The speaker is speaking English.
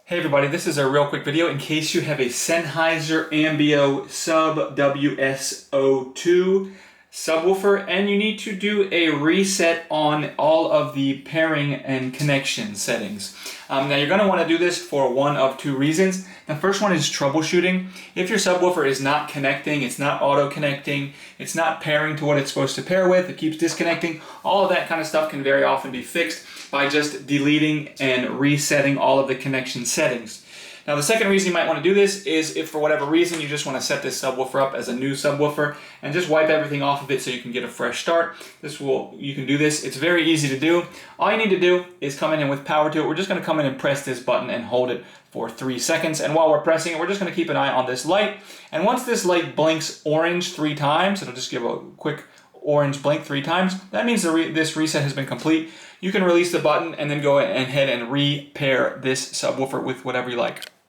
Hey everybody, this is a real quick video in case you have a Sennheiser AMBEO Sub WSO2 subwoofer and you need to do a reset on all of the pairing and connection settings. Now you're going to want to do this for one of two reasons. The first one is troubleshooting. If your subwoofer is not connecting, it's not auto connecting, it's not pairing to what it's supposed to pair with, it keeps disconnecting, all of that kind of stuff can very often be fixed by just deleting and resetting all of the connection settings. Now the second reason you might want to do this is if for whatever reason you just want to set this subwoofer up as a new subwoofer and just wipe everything off of it so you can get a fresh start. You can do this. It's very easy to do. All you need to do is come in and with power to it, we're just going to come in and press this button and hold it for 3 seconds. And while we're pressing it, we're just going to keep an eye on this light. And once this light blinks orange 3 times, it'll just give a quick orange blink 3 times. That means this reset has been complete. You can release the button and then go ahead and repair this subwoofer with whatever you like.